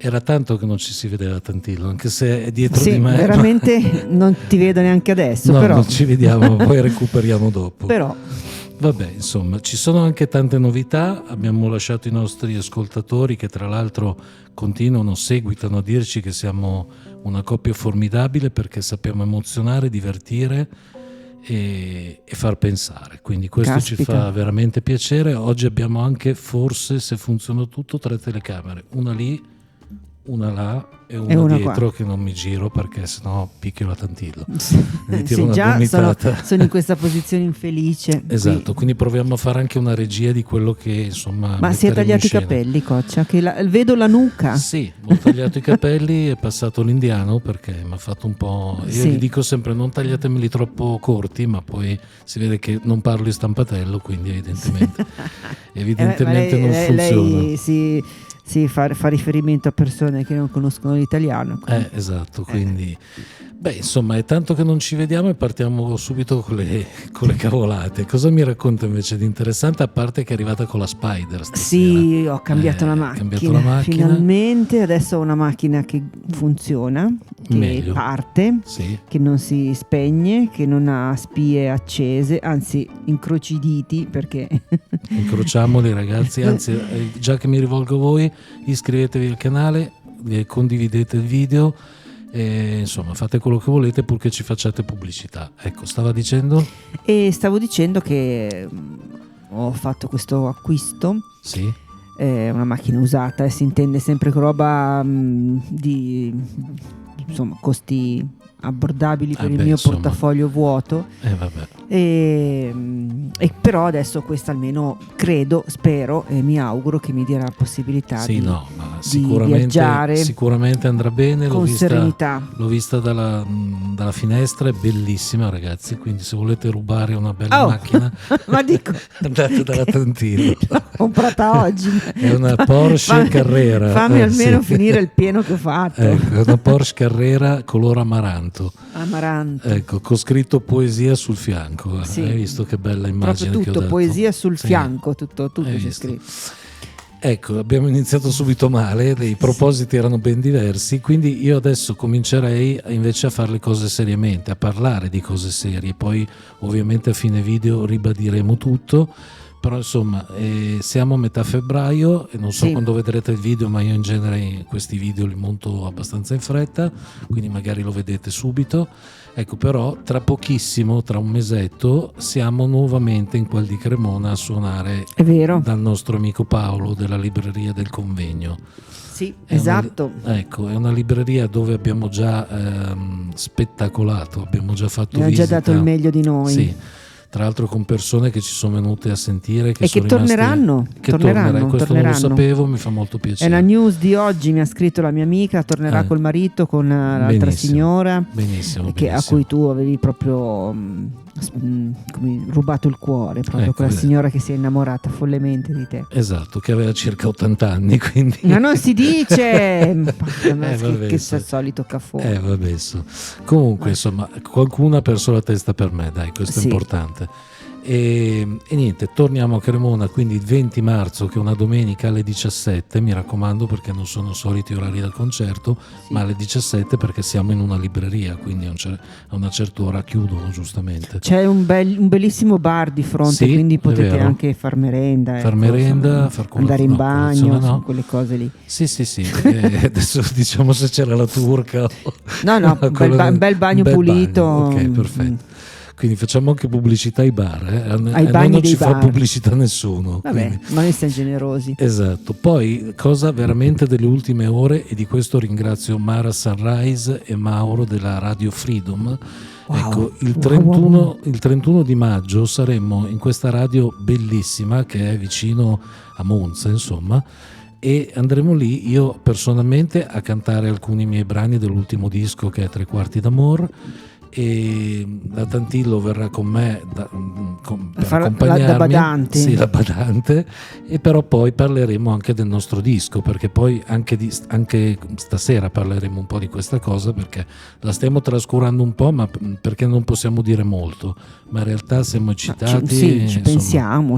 Era tanto che non ci si vedeva Tantillo, anche se è dietro sì, di me. veramente non ti vedo neanche adesso, No, però non ci vediamo, poi recuperiamo dopo. però Vabbè, insomma, ci sono anche tante novità. Abbiamo lasciato i nostri ascoltatori, che tra l'altro continuano, seguitano a dirci che siamo una coppia formidabile, perché sappiamo emozionare, divertire e far pensare, quindi questo ci fa veramente piacere. Oggi abbiamo anche, forse, se funziona tutto, 3 telecamere, una lì, una là e una dietro, qua, che non mi giro perché sennò picchio la Tantillo. Sì, già sono in questa posizione infelice. Esatto, quindi proviamo a fare anche una regia di quello che, insomma. Ma si è tagliato i capelli, Coccia? Che vedo la nuca. Sì, ho tagliato i capelli, è passato l'indiano perché mi ha fatto un po'. Io gli dico sempre: non tagliatemeli troppo corti, ma poi si vede che non parlo in stampatello, quindi evidentemente non funziona. Lei si fa riferimento a persone che non conoscono l'italiano. Esatto, quindi insomma, è tanto che non ci vediamo e partiamo subito con le cavolate. Cosa mi racconta invece di interessante, a parte che è arrivata con la Spider stasera? Sì, ho cambiato la macchina, finalmente. Adesso ho una macchina che funziona, che meglio, parte, che non si spegne, che non ha spie accese, anzi incrociditi, perché incrociamoli, ragazzi. Anzi, già che mi rivolgo a voi, iscrivetevi al canale, condividete il video, insomma fate quello che volete purché ci facciate pubblicità. Ecco, stava dicendo? E stavo dicendo che ho fatto questo acquisto. Sì. Una macchina usata, e si intende sempre con roba di, insomma, costi abbordabili per il mio portafoglio vuoto. E però adesso questa almeno spero e mi auguro che mi dia la possibilità di viaggiare. Sicuramente andrà bene, con serenità. L'ho vista dalla finestra, è bellissima, ragazzi, quindi se volete rubare una bella macchina ma dico andate dalla Tantillo. L'ho comprata oggi. È una Porsche Carrera. Fammi almeno finire il pieno che ho fatto. Ecco, è una Porsche Carrera color amaranto. Ecco, con scritto poesia sul fianco. Hai visto che bella immagine? Proprio tutto, che ho dato? Poesia sul fianco, tutto c'è scritto. Ecco, abbiamo iniziato subito male, i propositi erano ben diversi, quindi io adesso comincerei invece a fare le cose seriamente, a parlare di cose serie, poi ovviamente a fine video ribadiremo tutto. Però insomma siamo a metà febbraio e non so quando vedrete il video, ma io in genere questi video li monto abbastanza in fretta, quindi magari lo vedete subito. Ecco, però tra pochissimo, tra un mesetto, siamo nuovamente in quel di Cremona a suonare. È vero. Dal nostro amico Paolo della libreria del Convegno. Sì, esatto. Ecco, è una libreria dove abbiamo già spettacolato, abbiamo già fatto visita. Abbiamo già dato il meglio di noi. Sì. Tra l'altro con persone che ci sono venute a sentire e che torneranno. Questo non lo sapevo, mi fa molto piacere. È la news di oggi, mi ha scritto la mia amica, tornerà col marito, con l'altra signora, benissimo. A cui tu avevi proprio rubato il cuore, proprio quella signora che si è innamorata follemente di te. Esatto, che aveva circa 80 anni, quindi. Ma non si dice che sei il solito caffone. Comunque insomma qualcuno ha perso la testa per me, dai, questo è importante. E niente, torniamo a Cremona quindi il 20 marzo, che è una domenica, alle 17, mi raccomando, perché non sono soliti orari del concerto, ma alle 17 perché siamo in una libreria, quindi a una certa ora chiudono, giustamente. C'è un bellissimo bar di fronte, quindi potete anche far merenda, andare in bagno, quelle cose lì. Sì. Adesso diciamo se c'era la turca. No, un bel bagno pulito. Ok, perfetto. Quindi facciamo anche pubblicità ai bar, non ci fa pubblicità nessuno. Vabbè, ma noi siamo generosi. Esatto. Poi, cosa veramente delle ultime ore, e di questo ringrazio Mara Sunrise e Mauro della Radio Freedom. Wow. Ecco, il 31 di maggio saremo in questa radio bellissima che è vicino a Monza, insomma, e andremo lì io personalmente a cantare alcuni miei brani dell'ultimo disco, che è Tre quarti d'amor, e la Tantillo verrà con me per accompagnarmi, la badante, e però poi parleremo anche del nostro disco, perché poi anche stasera parleremo un po' di questa cosa, perché la stiamo trascurando un po', ma perché non possiamo dire molto, ma in realtà siamo eccitati. Ci pensiamo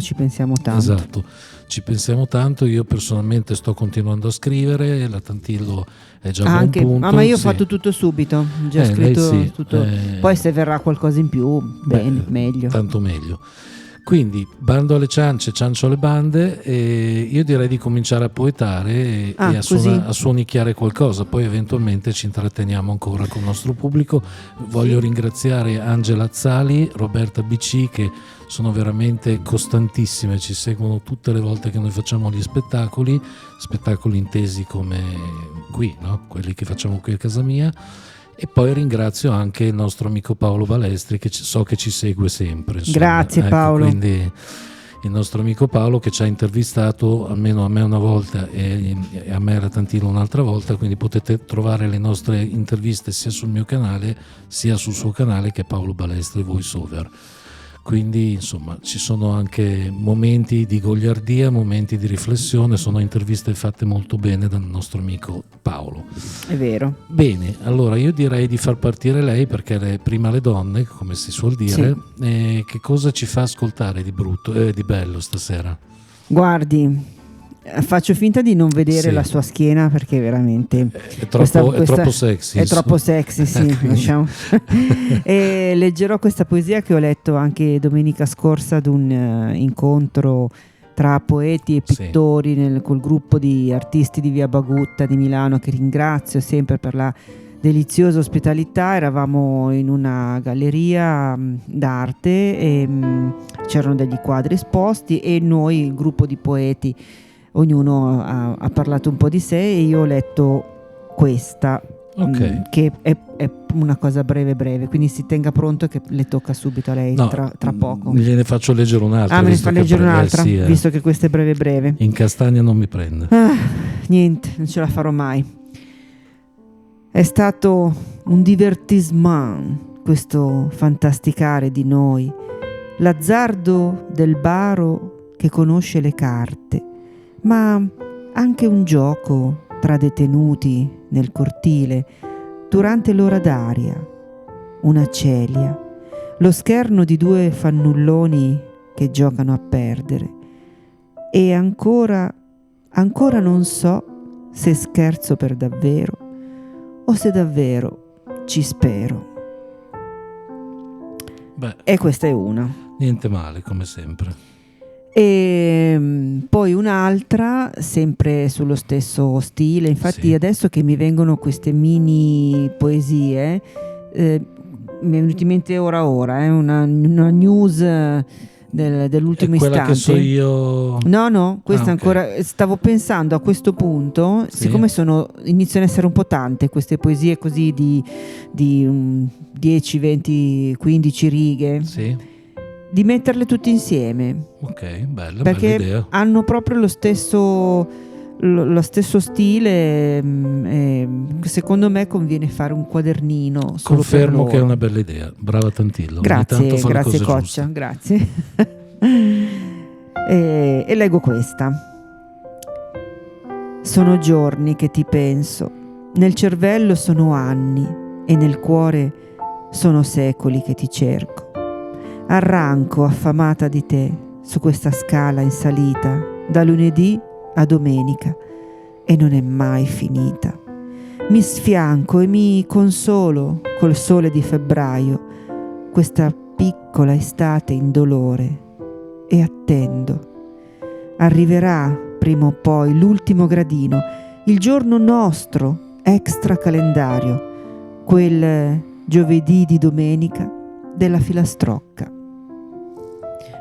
tanto. Esatto, ci pensiamo tanto. Io personalmente sto continuando a scrivere, la Tantillo è già a buon punto. Ma io ho fatto tutto subito, ho già scritto tutto. Poi se verrà qualcosa in più, bene, meglio. Tanto meglio. Quindi bando alle ciance, ciancio alle bande, e io direi di cominciare a poetare e a suonicchiare qualcosa, poi eventualmente ci intratteniamo ancora con il nostro pubblico. Voglio ringraziare Angela Azzali, Roberta BC, che sono veramente costantissime, ci seguono tutte le volte che noi facciamo gli spettacoli intesi come qui, no? Quelli che facciamo qui a casa mia. E poi ringrazio anche il nostro amico Paolo Balestri, che so che ci segue sempre. Insomma. Grazie, Paolo. Quindi il nostro amico Paolo, che ci ha intervistato almeno a me una volta e a me la Tantillo un'altra volta, quindi potete trovare le nostre interviste sia sul mio canale sia sul suo canale, che è Paolo Balestri Voiceover. Quindi insomma ci sono anche momenti di goliardia, momenti di riflessione, sono interviste fatte molto bene dal nostro amico Paolo. È vero. Bene, allora io direi di far partire lei, perché è prima le donne, come si suol dire. Sì. Che cosa ci fa ascoltare di brutto, di bello stasera? Guardi, faccio finta di non vedere la sua schiena, perché veramente è troppo sexy. È troppo sexy, sì. Lasciamo. E leggerò questa poesia che ho letto anche domenica scorsa ad un incontro tra poeti e pittori col gruppo di artisti di Via Bagutta di Milano, che ringrazio sempre per la deliziosa ospitalità. Eravamo in una galleria d'arte e c'erano degli quadri esposti, e noi, il gruppo di poeti, ognuno ha parlato un po' di sé, e io ho letto questa, che è una cosa breve, quindi si tenga pronto che le tocca subito a lei. No, tra poco gliene faccio leggere un'altra. Me ne fa leggere un'altra, visto che questa è breve. In castagna non mi prende. Niente, non ce la farò mai. È stato un divertissement questo fantasticare di noi, l'azzardo del baro che conosce le carte, ma anche un gioco tra detenuti nel cortile durante l'ora d'aria, una celia, lo scherno di due fannulloni che giocano a perdere, e ancora non so se scherzo per davvero o se davvero ci spero. E questa è una. Niente male, come sempre. E poi un'altra, sempre sullo stesso stile. Infatti adesso che mi vengono queste mini poesie, mi è venuto in mente ora una news dell'ultimo istante. Quella che so io. No, questa ancora. Stavo pensando a questo punto, siccome iniziano ad essere un po' tante queste poesie così di 10, 20, 15 righe, di metterle tutte insieme. Bella perché hanno proprio lo stesso stile, secondo me conviene fare un quadernino solo. Confermo che è una bella idea. Brava Tantillo. Grazie Coccia, grazie. E leggo questa. Sono giorni che ti penso, nel cervello sono anni e nel cuore sono secoli che ti cerco. Arranco affamata di te su questa scala in salita da lunedì a domenica, e non è mai finita. Mi sfianco e mi consolo col sole di febbraio, questa piccola estate indolore, e attendo. Arriverà prima o poi l'ultimo gradino, il giorno nostro extra calendario, quel giovedì di domenica della filastrocca.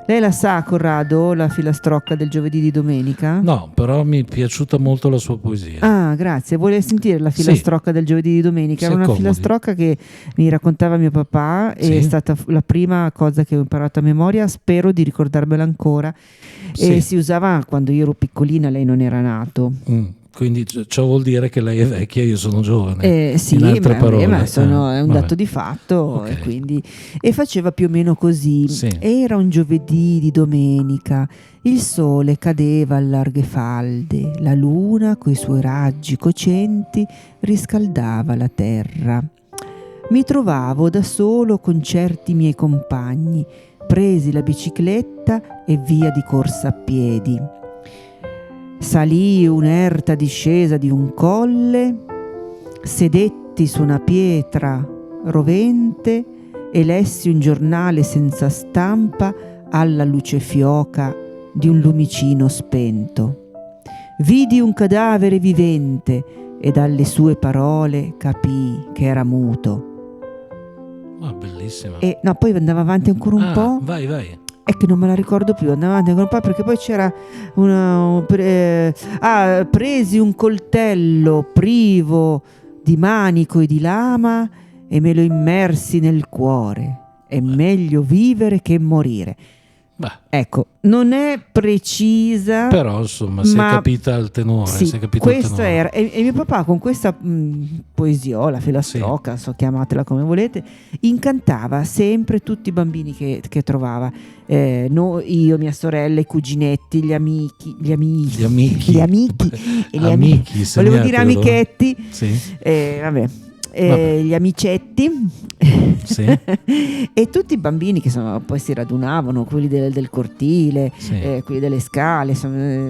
Lei la sa, Corrado, la filastrocca del giovedì di domenica? No, però mi è piaciuta molto la sua poesia. Ah, grazie. Vuole sentire la filastrocca del giovedì di domenica? Era una filastrocca che mi raccontava mio papà, e è stata la prima cosa che ho imparato a memoria, spero di ricordarmela ancora. E si usava quando io ero piccolina, lei non era nato. Quindi ciò vuol dire che lei è vecchia e io sono giovane. Sì, in altre parole. È un dato di fatto. E faceva più o meno così. Era un giovedì di domenica, il sole cadeva a larghe falde, la luna coi suoi raggi cocenti riscaldava la terra. Mi trovavo da solo con certi miei compagni, presi la bicicletta e via di corsa a piedi. Salii un'erta discesa di un colle, sedetti su una pietra rovente e lessi un giornale senza stampa alla luce fioca di un lumicino spento. Vidi un cadavere vivente e dalle sue parole capii che era muto. Bellissima. E no, poi andava avanti ancora un po'. Vai. È che non me la ricordo più, andava avanti ancora un po' perché poi c'era presi un coltello privo di manico e di lama e me lo immersi nel cuore. È meglio vivere che morire. Ecco, non è precisa, però insomma si è capita il tenore. Sì, questo era. E mio papà con questa poesiola, filastrocca, chiamatela come volete, incantava sempre tutti i bambini che trovava. Io, mia sorella, i cuginetti, gli amici, volevo dire amichetti, sì. Gli amicetti, sì. E tutti i bambini che poi si radunavano, quelli del cortile, sì. Quelli delle scale,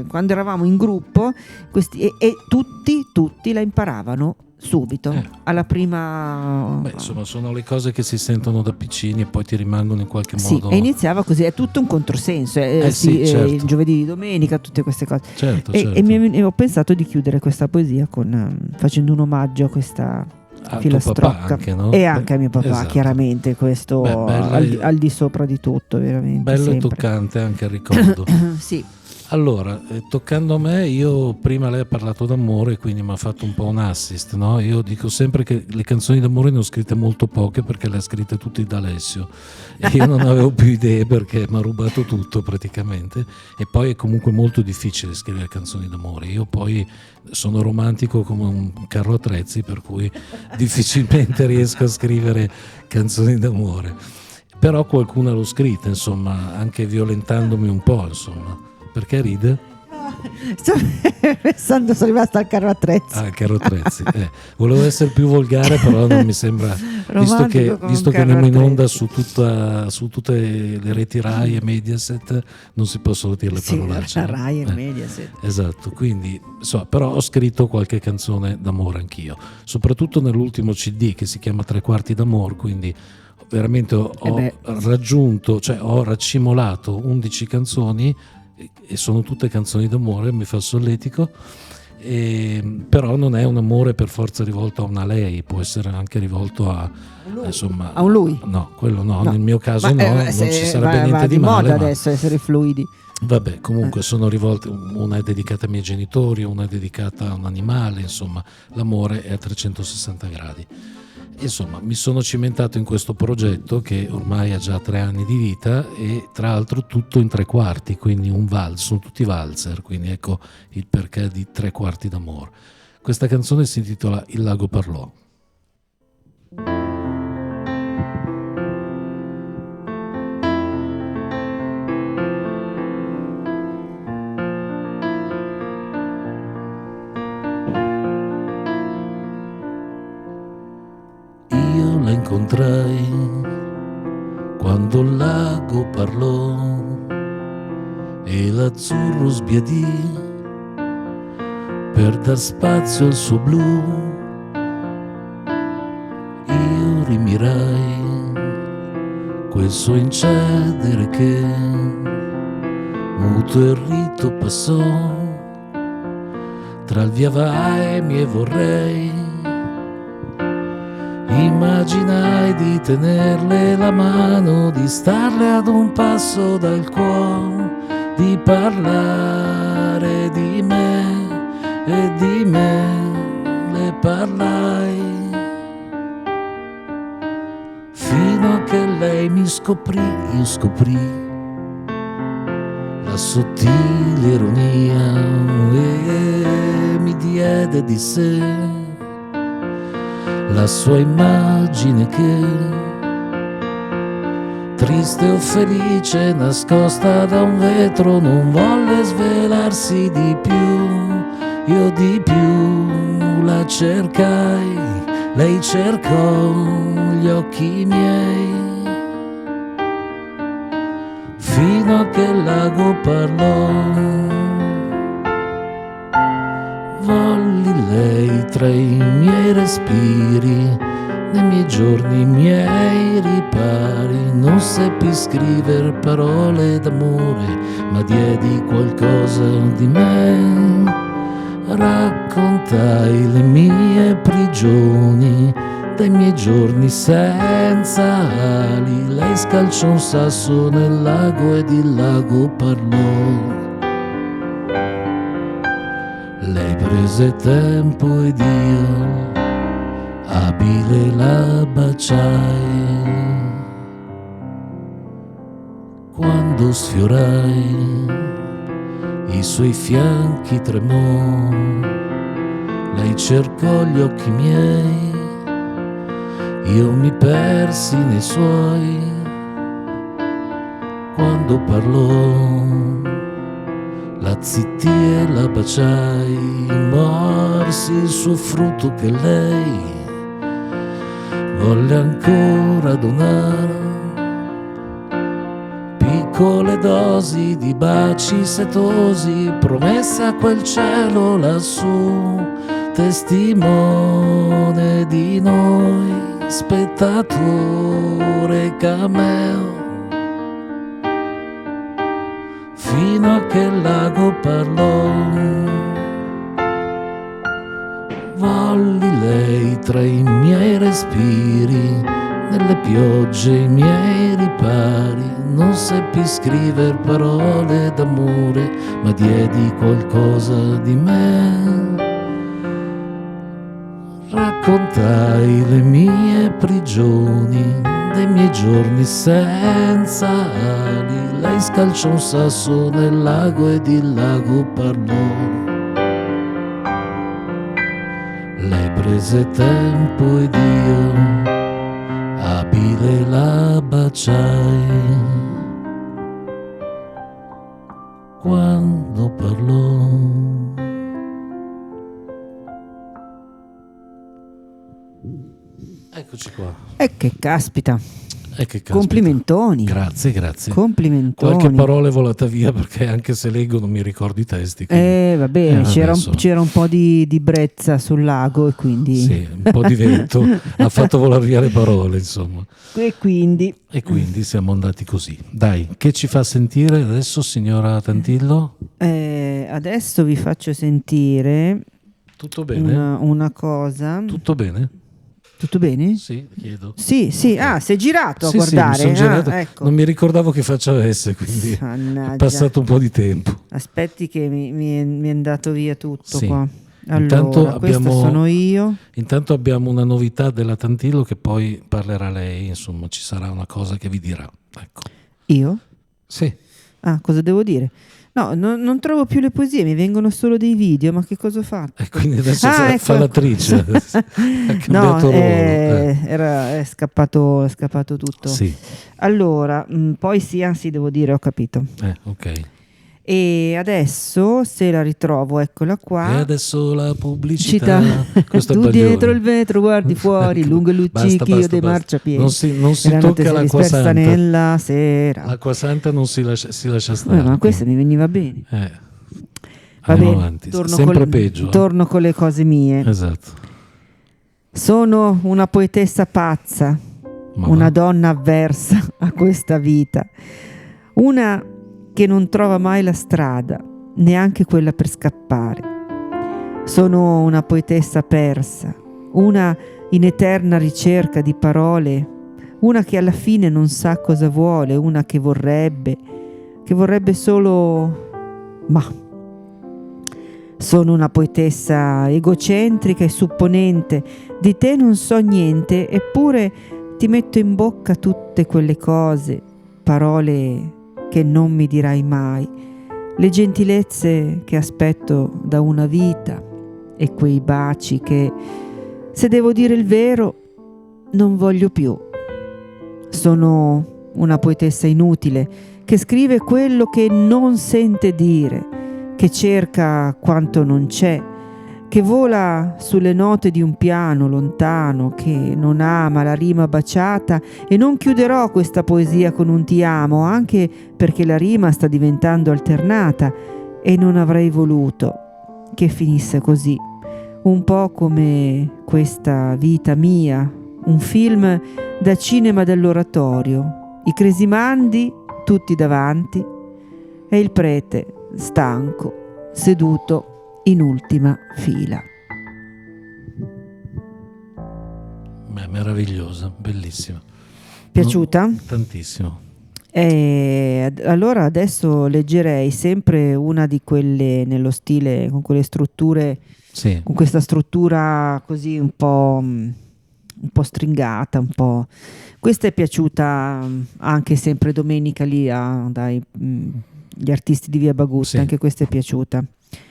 quando eravamo in gruppo, e tutti la imparavano subito, alla prima. Insomma, sono le cose che si sentono da piccini e poi ti rimangono in qualche modo. Sì, e iniziava così, è tutto un controsenso, certo. Il giovedì di domenica, tutte queste cose. Certo. E ho pensato di chiudere questa poesia facendo un omaggio a questa filastrocca anche, no? E anche a mio papà, esatto. Chiaramente questo al di sopra di tutto, veramente bello sempre. E toccante anche il ricordo. Sì. Allora, toccando a me, io prima lei ha parlato d'amore, quindi mi ha fatto un po' un assist, no? Io dico sempre che le canzoni d'amore ne ho scritte molto poche perché le ha scritte tutte da Alessio e io non avevo più idee perché mi ha rubato tutto praticamente, e poi è comunque molto difficile scrivere canzoni d'amore. Io poi sono romantico come un carro attrezzi, per cui difficilmente riesco a scrivere canzoni d'amore, però qualcuna l'ho scritta, insomma, anche violentandomi un po', insomma. Perché ride? Sto pensando, sono rimasta al carro attrezzi. Il carro attrezzi. Volevo essere più volgare, però non mi sembra. Visto che andiamo in onda su tutte le reti Rai e Mediaset, non si possono dire le parolacce. Rai e Mediaset. Esatto, quindi però ho scritto qualche canzone d'amore anch'io, soprattutto nell'ultimo CD che si chiama Tre quarti d'amor, quindi veramente ho raggiunto, cioè ho raccimolato 11 canzoni e sono tutte canzoni d'amore, mi fa solletico, però non è un amore per forza rivolto a una lei, può essere anche rivolto a un lui. No, quello no. Nel mio caso non ci sarebbe niente di male. Va di moda adesso essere fluidi. Vabbè, comunque sono rivolte, una è dedicata ai miei genitori, una è dedicata a un animale, insomma, l'amore è a 360 gradi. Insomma, mi sono cimentato in questo progetto che ormai ha già 3 anni di vita e tra l'altro tutto in 3/4, quindi un valzer, sono tutti valzer, quindi ecco il perché di 3/4 d'amore. Questa canzone si intitola Il lago parlò. La incontrai quando il lago parlò e l'azzurro sbiadì per dar spazio al suo blu. Io rimirai quel suo incedere che muto e rito passò tra il via vai e miei vorrei. Immaginai di tenerle la mano, di starle ad un passo dal cuore, di parlare di me e di me le parlai, fino a che lei mi scoprì, io scoprì la sottile ironia e mi diede di sé la sua immagine che, triste o felice, nascosta da un vetro, non volle svelarsi di più. Io di più la cercai, lei cercò gli occhi miei, fino a che il lago parlò Volli lei tra i miei respiri, nei miei giorni, i miei ripari. Non seppi scrivere parole d'amore, ma diedi qualcosa di me. Raccontai le mie prigioni, dei miei giorni senza ali. Lei scalciò un sasso nel lago ed il lago parlò. Lei prese tempo ed io abile la baciai. Quando sfiorai i suoi fianchi tremò, lei cercò gli occhi miei, io mi persi nei suoi. Quando parlò la zittii e la baciai, morsi il suo frutto che lei volle ancora donare. Piccole dosi di baci setosi, promesse a quel cielo lassù, testimone di noi, spettatore cameo. Fino a che il lago parlò. Volli lei tra i miei respiri, nelle piogge i miei ripari. Non seppi scriver parole d'amore, ma diedi qualcosa di me. Raccontai le mie prigioni, dei miei giorni senza ali. Lei scalciò un sasso nel lago ed il lago parlò. Lei prese tempo ed io abile la baciai. Quando parlò. Eccoci qua. E che caspita. Che complimentoni. Grazie. Complimentoni. Qualche parola è volata via perché anche se leggo non mi ricordo i testi. Va bene, c'era un po' di brezza sul lago e quindi... Sì, un po' di vento ha fatto volare via le parole, insomma. E quindi siamo andati così. Dai, che ci fa sentire adesso, signora Tantillo? Adesso vi faccio sentire... Tutto bene? Una cosa... Tutto bene? Tutto bene? Sì, chiedo. Sì. Okay. Ah, sei girato a sì, guardare. Sì, mi sono girato. Ecco. Non mi ricordavo che faccia avesse, quindi Mannaggia. è passato un po' di tempo. Aspetti che mi è andato via tutto qua. Allora, questa sono io. Intanto abbiamo una novità della Tantillo che poi parlerà lei, insomma, ci sarà una cosa che vi dirà. Ecco. Io? Sì. Ah, cosa devo dire? No, non trovo più le poesie, mi vengono solo dei video, ma che cosa ho fatto? E quindi adesso ecco. fa l'attrice. Ha cambiato ruolo. È scappato tutto. Sì. Allora, poi sì, devo dire, ho capito. Ok. E adesso, se la ritrovo, eccola qua. E adesso la pubblicità. Tu dietro il vetro guardi fuori, ecco. Lungo il luccichio dei marciapiedi. Non si tocca l'acqua santa. Nella sera. L'acqua santa non si lascia stare. Ma questa mi veniva bene. Andiamo avanti. Sempre peggio. Torno con le cose mie. Esatto. Sono una poetessa pazza, una donna avversa a questa vita, una che non trova mai la strada, neanche quella per scappare. Sono una poetessa persa, una in eterna ricerca di parole, una che alla fine non sa cosa vuole, una che vorrebbe solo... Ma sono una poetessa egocentrica e supponente, di te non so niente, eppure ti metto in bocca tutte quelle cose, parole che non mi dirai mai, le gentilezze che aspetto da una vita e quei baci che, se devo dire il vero, non voglio più. Sono una poetessa inutile che scrive quello che non sente dire, che cerca quanto non c'è, che vola sulle note di un piano lontano, che non ama la rima baciata, e non chiuderò questa poesia con un ti amo, anche perché la rima sta diventando alternata e non avrei voluto, che finisse così, un po' come Questa vita mia, un film da cinema dell'oratorio, i cresimandi tutti davanti e il prete stanco seduto in ultima fila. Beh, meravigliosa, bellissima. Piaciuta? Tantissimo. Allora adesso leggerei sempre una di quelle nello stile, con quelle strutture, sì. Con questa struttura così un po' stringata, un po'. Questa è piaciuta anche sempre domenica lì dai gli artisti di Via Bagutta, sì. Anche questa è piaciuta.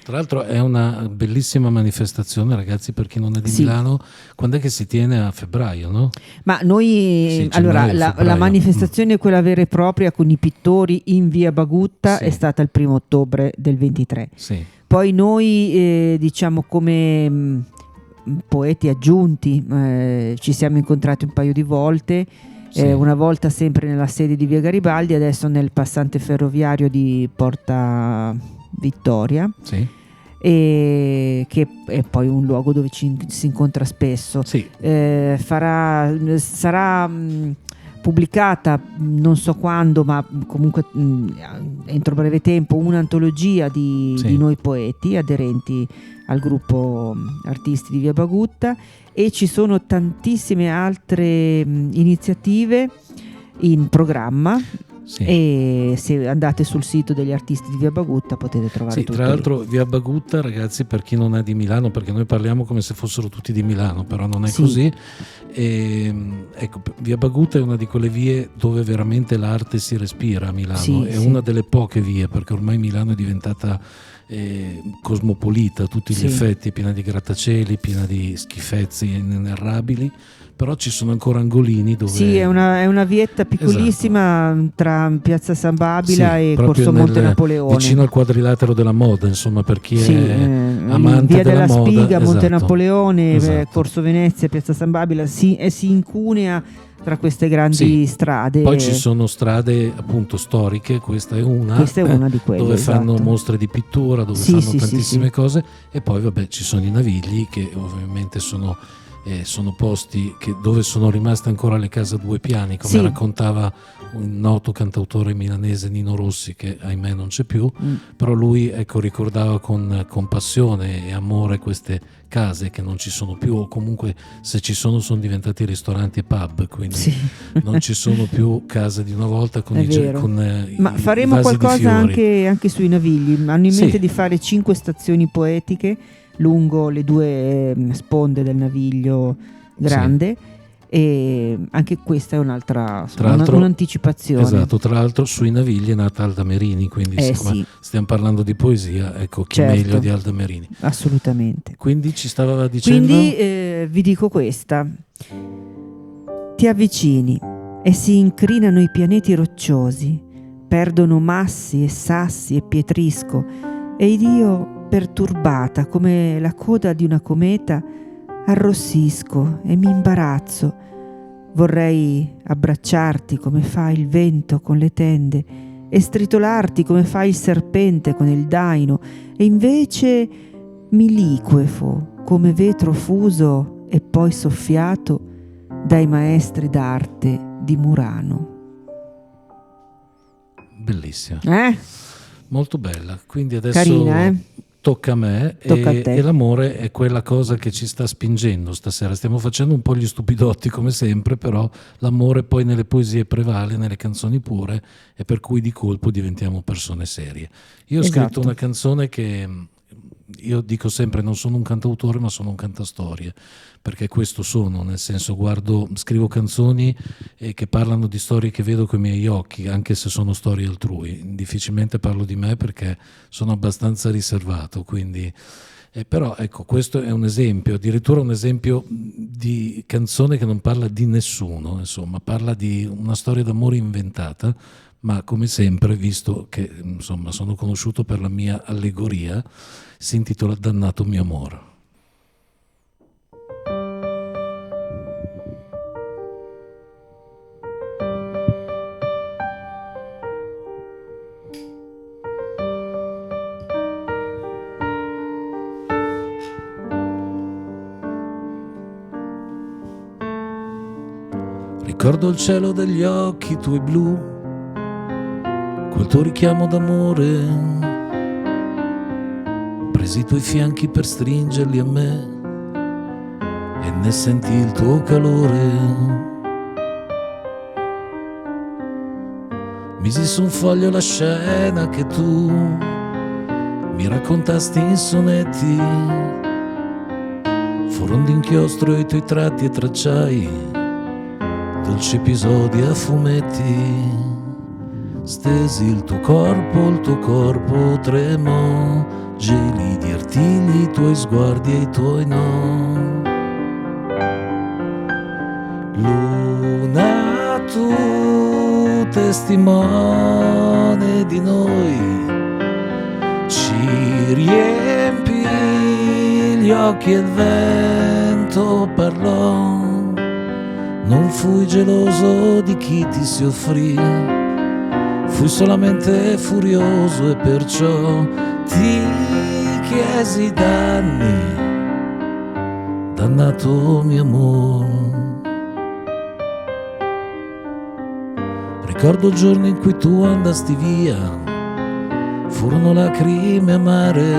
Tra l'altro è una bellissima manifestazione, ragazzi, per chi non è di Milano. Quando è che si tiene? A febbraio, no? Ma noi, allora, la manifestazione quella vera e propria con i pittori in Via Bagutta è stata il 1° ottobre del 23. Sì. Poi noi, diciamo come poeti aggiunti, ci siamo incontrati un paio di volte. Una volta sempre nella sede di Via Garibaldi, adesso nel passante ferroviario di Porta Vittoria, e che è poi un luogo dove si incontra spesso. Sarà pubblicata non so quando, ma comunque entro breve tempo, un'antologia di noi poeti aderenti al gruppo artisti di Via Bagutta, e ci sono tantissime altre iniziative in programma. E se andate sul sito degli artisti di Via Bagutta potete trovare tutto. Tra l'altro Via Bagutta, ragazzi, per chi non è di Milano, perché noi parliamo come se fossero tutti di Milano, però non è così. Ecco, Via Bagutta è una di quelle vie dove veramente l'arte si respira a Milano, è una delle poche vie, perché ormai Milano è diventata cosmopolita a tutti gli effetti, piena di grattacieli, piena di schifezze inerrabili. Però ci sono ancora angolini dove... è una vietta piccolissima, tra Piazza San Babila e Corso Monte Napoleone, vicino al quadrilatero della moda, insomma, per chi è amante Via della della moda. Spiga, Monte Napoleone, Corso Venezia, Piazza San Babila, si incunea tra queste grandi strade. Poi ci sono strade appunto storiche, questa è una di quelle, dove fanno mostre di pittura, dove fanno tantissime cose, e poi ci sono i Navigli, che ovviamente sono posti dove sono rimaste ancora le case a 2 piani, come raccontava un noto cantautore milanese, Nino Rossi, che ahimè non c'è più, però lui ricordava con passione e amore queste case che non ci sono più, o comunque se ci sono diventati ristoranti e pub, quindi non ci sono più case di una volta con ma faremo qualcosa anche sui Navigli. Hanno in mente di fare 5 stazioni poetiche lungo le 2 sponde del Naviglio grande, e anche questa è un'anticipazione. Esatto, tra l'altro sui Navigli è nata Alda Merini, quindi siccome stiamo parlando di poesia, chi meglio di Alda Merini. Assolutamente. Quindi ci stava dicendo? Quindi vi dico questa: ti avvicini e si incrinano i pianeti rocciosi, perdono massi e sassi e pietrisco, ed io, perturbata come la coda di una cometa, arrossisco e mi imbarazzo. Vorrei abbracciarti come fa il vento con le tende e stritolarti come fa il serpente con il daino, e invece mi liquefo come vetro fuso e poi soffiato dai maestri d'arte di Murano. Bellissima. Molto bella. Quindi adesso carina, tocca a me. Tocca a te. E l'amore è quella cosa che ci sta spingendo stasera. Stiamo facendo un po' gli stupidotti come sempre, però l'amore poi nelle poesie prevale, nelle canzoni pure, e per cui di colpo diventiamo persone serie. Io ho scritto una canzone che io dico sempre: non sono un cantautore, ma sono un cantastorie, perché questo sono, nel senso, scrivo canzoni che parlano di storie che vedo con i miei occhi, anche se sono storie altrui. Difficilmente parlo di me perché sono abbastanza riservato, quindi però ecco, questo è un esempio, addirittura un esempio di canzone che non parla di nessuno, insomma, parla di una storia d'amore inventata, ma come sempre, visto che insomma sono conosciuto per la mia allegoria, si intitola Dannato mio amore. Ricordo il cielo degli occhi tuoi blu, quel tuo richiamo d'amore, presi i tuoi fianchi per stringerli a me e ne senti il tuo calore. Misi su un foglio la scena che tu mi raccontasti in sonetti, furono d'inchiostro i tuoi tratti e tracciai dolci episodi a fumetti. Stesi il tuo corpo tremò, gelidi artigli i tuoi sguardi e i tuoi no. Luna, tu testimone di noi, ci riempi gli occhi e il vento parlò. Non fui geloso di chi ti si offrì, fui solamente furioso e perciò ti chiesi danni, dannato mio amor. Ricordo il giorno in cui tu andasti via, furono lacrime amare,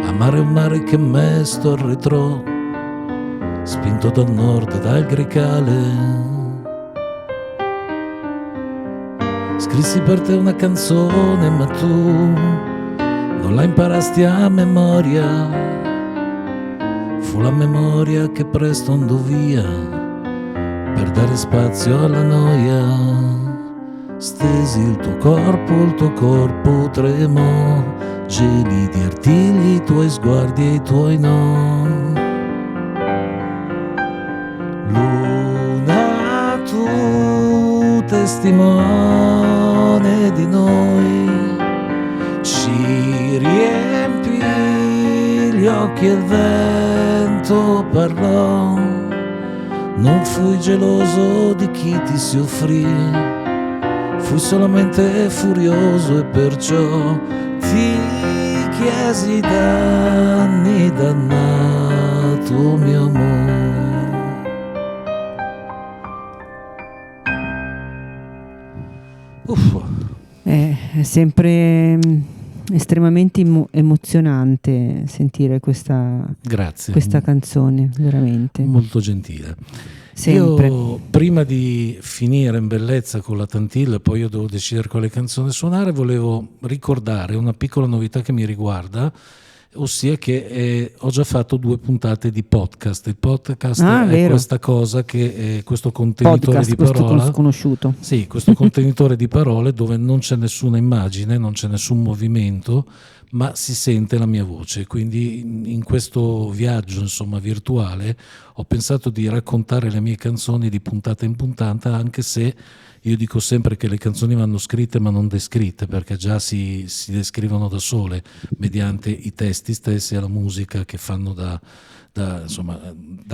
amare un mare che mesto arretrò, spinto dal nord, dal grecale. Scrissi per te una canzone, ma tu non la imparasti a memoria. Fu la memoria che presto andò via per dare spazio alla noia. Stesi il tuo corpo tremò, gelidi artigli i tuoi sguardi e i tuoi no. Luna, tu testimone di noi, ci riempi gli occhi e il vento parlò. Non fui geloso di chi ti si offrì, fui solamente furioso e perciò ti chiesi danni, dannato mio amore. È sempre estremamente emozionante sentire questa canzone, veramente molto gentile. Sempre. Io prima di finire in bellezza con la Tantil, poi io devo decidere quale canzone suonare, volevo ricordare una piccola novità che mi riguarda, ossia che ho già fatto 2 puntate di podcast. Il podcast è vero. questa cosa che è questo contenitore podcast, di parola, questo sconosciuto. Sì, questo contenitore di parole dove non c'è nessuna immagine, non c'è nessun movimento, ma si sente la mia voce. Quindi in questo viaggio, insomma, virtuale, ho pensato di raccontare le mie canzoni di puntata in puntata, anche se io dico sempre che le canzoni vanno scritte ma non descritte, perché già si descrivono da sole mediante i testi stessi e la musica che fanno da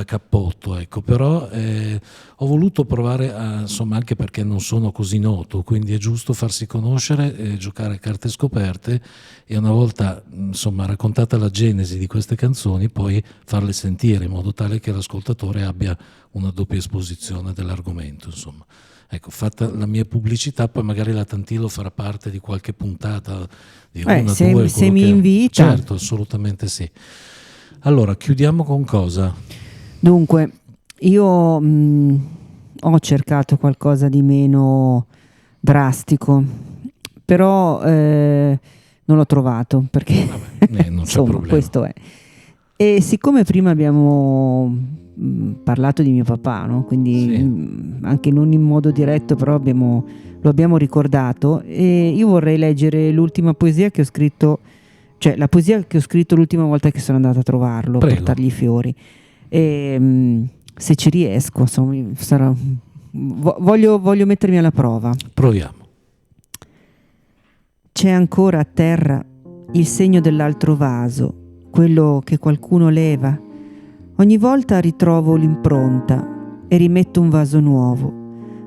cappotto, ecco. Però ho voluto provare insomma, anche perché non sono così noto, quindi è giusto farsi conoscere, giocare a carte scoperte, e una volta insomma raccontata la genesi di queste canzoni poi farle sentire in modo tale che l'ascoltatore abbia una doppia esposizione dell'argomento, insomma. Ecco, fatta la mia pubblicità, poi magari la Tantillo farà parte di qualche puntata di una, due. Se mi invita. Certo, assolutamente sì. Allora, chiudiamo con cosa? Dunque, io ho cercato qualcosa di meno drastico, però non l'ho trovato, perché non c'è problema. Questo è. E siccome prima abbiamo parlato di mio papà, no? Quindi anche non in modo diretto, però lo abbiamo ricordato, e io vorrei leggere l'ultima poesia che ho scritto, cioè la poesia che ho scritto l'ultima volta che sono andata a trovarlo. Prego. A portargli i fiori, e se ci riesco, insomma, voglio mettermi alla prova. Proviamo. C'è ancora a terra il segno dell'altro vaso, quello che qualcuno leva. Ogni volta ritrovo l'impronta e rimetto un vaso nuovo,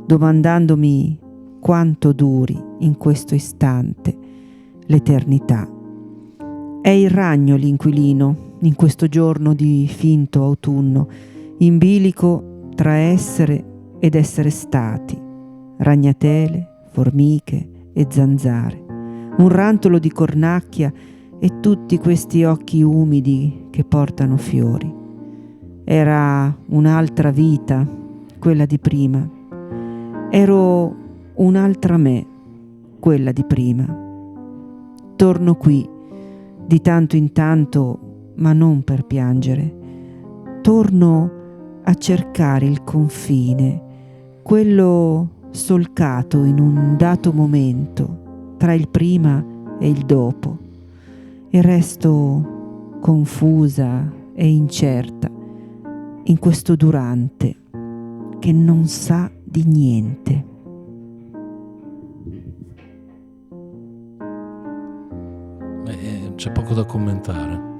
domandandomi quanto duri in questo istante l'eternità. È il ragno l'inquilino in questo giorno di finto autunno, in bilico tra essere ed essere stati, ragnatele, formiche e zanzare, un rantolo di cornacchia e tutti questi occhi umidi che portano fiori. Era un'altra vita, quella di prima. Ero un'altra me, quella di prima. Torno qui, di tanto in tanto, ma non per piangere. Torno a cercare il confine, quello solcato in un dato momento tra il prima e il dopo, e resto confusa e incerta in questo durante che non sa di niente. C'è poco da commentare.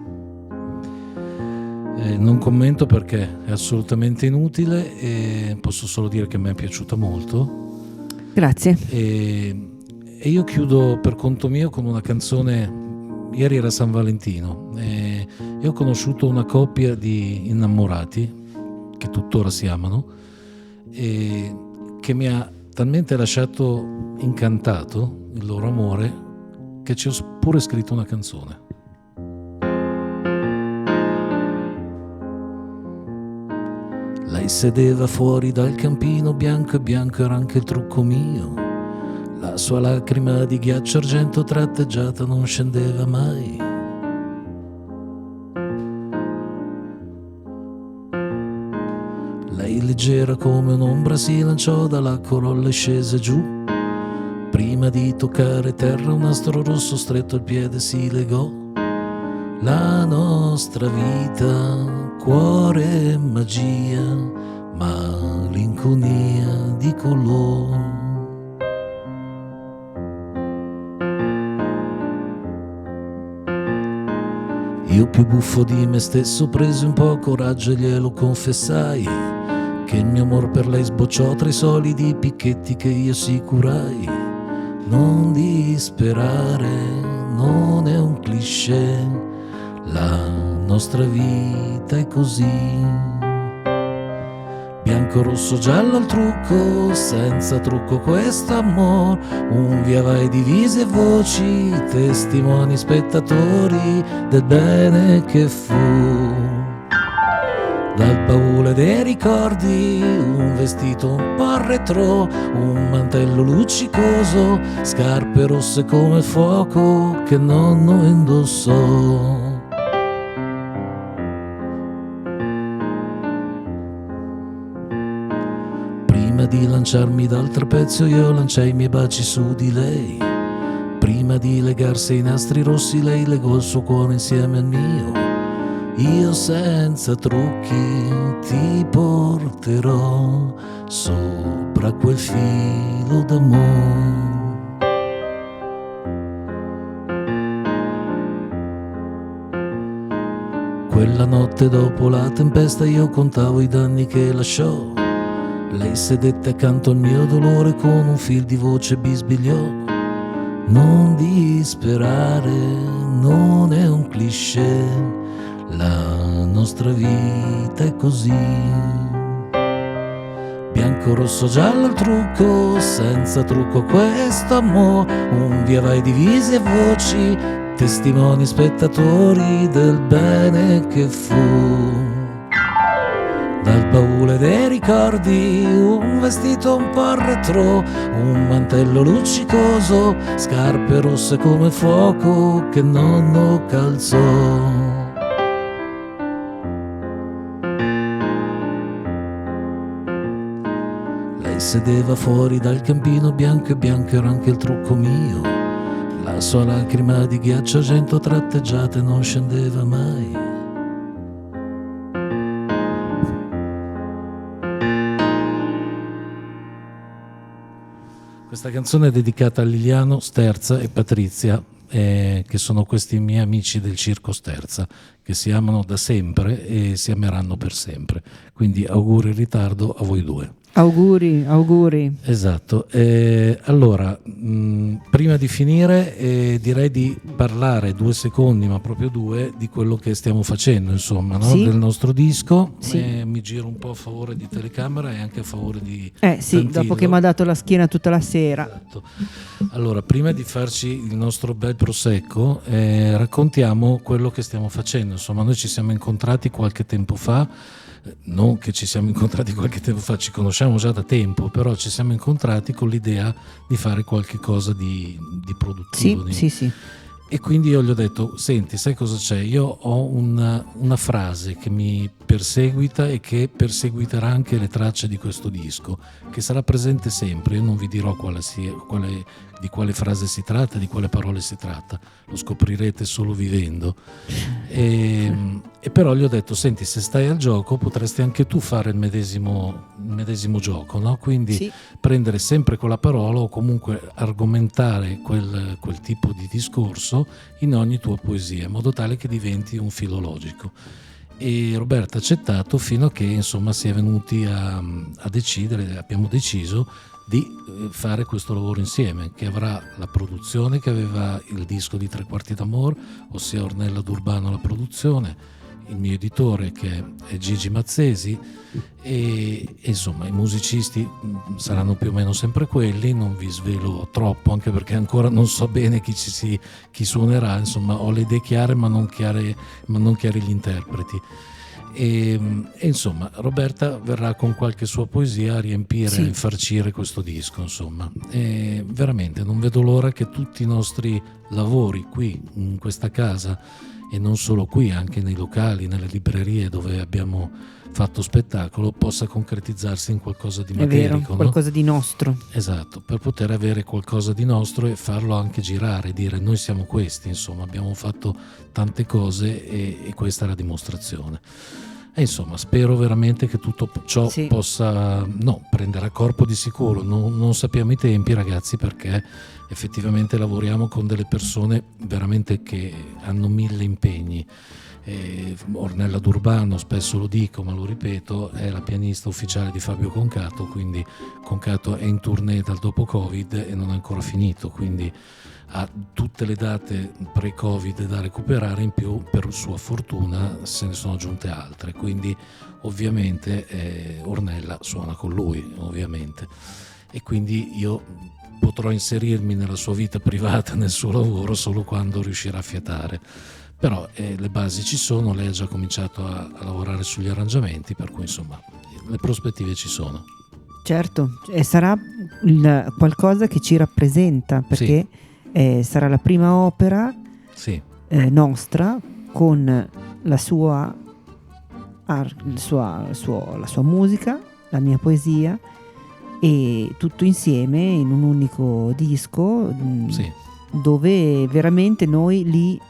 Non commento perché è assolutamente inutile e posso solo dire che mi è piaciuta molto. Grazie. E io chiudo per conto mio con una canzone. Ieri era San Valentino e io ho conosciuto una coppia di innamorati che tuttora si amano e che mi ha talmente lasciato incantato il loro amore che ci ho pure scritto una canzone. Lei sedeva fuori dal campino, bianco e bianco era anche il trucco mio. La sua lacrima di ghiaccio argento tratteggiata non scendeva mai. Lei leggera come un'ombra si lanciò dalla corolla e scese giù. Prima di toccare terra un nastro rosso stretto al piede si legò. La nostra vita, cuore e magia, malinconia di colore. Io più buffo di me stesso presi un po' coraggio e glielo confessai che il mio amor per lei sbocciò tra i solidi picchetti che io assicurai. Non disperare, non è un cliché, la nostra vita è così. Bianco, rosso, giallo al trucco, senza trucco questo amor, un via vai divise e voci, testimoni, spettatori del bene che fu. Dal baule dei ricordi, un vestito un po' retro, un mantello luccicoso, scarpe rosse come il fuoco che nonno indossò. Prima di lanciarmi dal trapezio io lanciai i miei baci su di lei. Prima di legarsi ai nastri rossi lei legò il suo cuore insieme al mio. Io senza trucchi ti porterò sopra quel filo d'amore. Quella notte dopo la tempesta io contavo i danni che lasciò. Lei sedette accanto al mio dolore con un fil di voce bisbigliò. Non disperare, non è un cliché, la nostra vita è così. Bianco, rosso, giallo al trucco, senza trucco questo amore, un via vai divisi e voci, testimoni, spettatori del bene che fu. Dal baule dei ricordi, un vestito un po' retro, un mantello luccicoso, scarpe rosse come fuoco che nonno calzò. Lei sedeva fuori dal campino, bianco e bianco era anche il trucco mio. La sua lacrima di ghiaccio argento tratteggiata e non scendeva mai. Questa canzone è dedicata a Liliano, Sterza e Patrizia, che sono questi miei amici del Circo Sterza, che si amano da sempre e si ameranno per sempre. Quindi auguri in ritardo a voi due. Auguri. Esatto. Allora, prima di finire, direi di parlare 2 secondi, ma proprio 2, di quello che stiamo facendo, insomma, no? Sì. Del nostro disco. Sì. Mi giro un po' a favore di telecamera e anche a favore di sì, Tantillo. dopo che mi ha dato la schiena tutta la sera. Esatto. Allora, prima di farci il nostro bel prosecco, raccontiamo quello che stiamo facendo. Insomma, noi ci siamo incontrati qualche tempo fa. Non che ci siamo incontrati qualche tempo fa, ci conosciamo già da tempo, però ci siamo incontrati con l'idea di fare qualche cosa di produttivo. Sì. E quindi io gli ho detto: senti, sai cosa c'è? Io ho una frase che mi perseguita e che perseguiterà anche le tracce di questo disco, che sarà presente sempre. Io non vi dirò di quale frase si tratta, di quale parole si tratta, lo scoprirete solo vivendo. E però gli ho detto: senti, se stai al gioco potresti anche tu fare il medesimo gioco, no? Quindi prendere sempre quella parola o comunque argomentare quel tipo di discorso in ogni tua poesia, in modo tale che diventi un filologico. E Roberta ha accettato, fino a che insomma si è venuti a decidere, abbiamo deciso di fare questo lavoro insieme, che avrà la produzione che aveva il disco di Tre Quarti d'Amor, ossia Ornella D'Urbano la produzione, il mio editore che è Gigi Mazzesi, e insomma i musicisti saranno più o meno sempre quelli. Non vi svelo troppo, anche perché ancora non so bene chi suonerà. Insomma, ho le idee chiare ma non chiari gli interpreti. E insomma Roberta verrà con qualche sua poesia a riempire, a infarcire questo disco, insomma. E veramente non vedo l'ora che tutti i nostri lavori qui in questa casa, e non solo qui, anche nei locali, nelle librerie dove abbiamo fatto spettacolo, possa concretizzarsi in qualcosa di materico. È vero, qualcosa di nostro. Esatto, per poter avere qualcosa di nostro e farlo anche girare, dire: noi siamo questi, insomma, abbiamo fatto tante cose e questa è la dimostrazione. E insomma, spero veramente che tutto ciò possa prenderà corpo di sicuro. Non sappiamo i tempi, ragazzi, perché effettivamente lavoriamo con delle persone veramente che hanno 1000 impegni. Ornella D'Urbano, spesso lo dico ma lo ripeto, è la pianista ufficiale di Fabio Concato, quindi Concato è in tournée dal dopo Covid e non è ancora finito, quindi ha tutte le date pre-Covid da recuperare, in più per sua fortuna se ne sono aggiunte altre, quindi ovviamente Ornella suona con lui, ovviamente, e quindi io potrò inserirmi nella sua vita privata, nel suo lavoro, solo quando riuscirà a fiatare. Però le basi ci sono, lei ha già cominciato a lavorare sugli arrangiamenti, per cui insomma le prospettive ci sono. Certo, e sarà qualcosa che ci rappresenta, perché sarà la prima opera nostra con la sua musica, la mia poesia, e tutto insieme in un unico disco, dove veramente noi li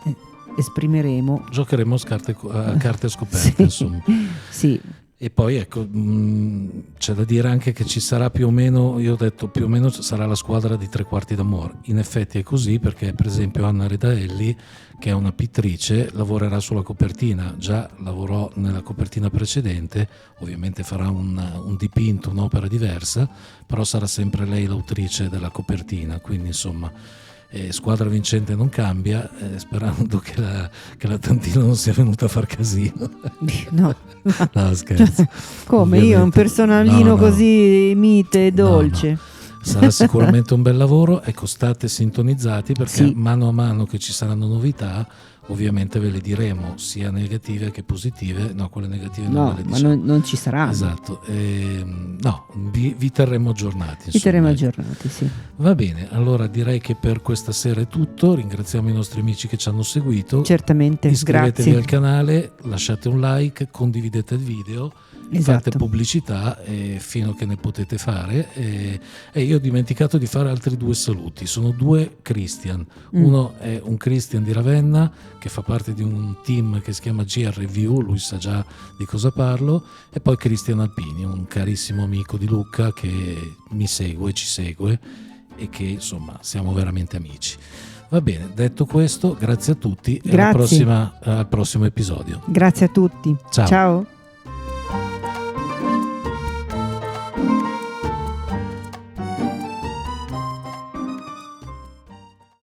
esprimeremo. Giocheremo a carte scoperte, insomma. Sì. E poi ecco, c'è da dire anche che ci sarà più o meno, io ho detto più o meno sarà la squadra di Tre Quarti d'Amor. In effetti è così, perché per esempio Anna Redaelli, che è una pittrice, lavorerà sulla copertina, già lavorò nella copertina precedente, ovviamente farà un dipinto, un'opera diversa, però sarà sempre lei l'autrice della copertina, quindi insomma squadra vincente non cambia, sperando che la Tantillo non sia venuta a far casino. No, scherzo. Come ovviamente. Io un personalino così mite e dolce. No. Sarà sicuramente un bel lavoro, ecco, state sintonizzati, perché mano a mano che ci saranno novità ovviamente ve le diremo, sia negative che positive. No, quelle negative non ve le diciamo. Ma non ci saranno. Esatto, vi terremo aggiornati. Vi terremo aggiornati, sì. Va bene, allora direi che per questa sera è tutto. Ringraziamo i nostri amici che ci hanno seguito. Certamente, iscrivetevi grazie al canale, lasciate un like, condividete il video. Fate pubblicità fino che ne potete fare, e io ho dimenticato di fare altri 2 saluti. Sono 2 Christian, uno è un Christian di Ravenna che fa parte di un team che si chiama GRView, lui sa già di cosa parlo, e poi Christian Alpini, un carissimo amico di Lucca che mi segue, ci segue, e che insomma siamo veramente amici. Va bene, detto questo, grazie a tutti e al prossimo episodio. Grazie a tutti. Ciao.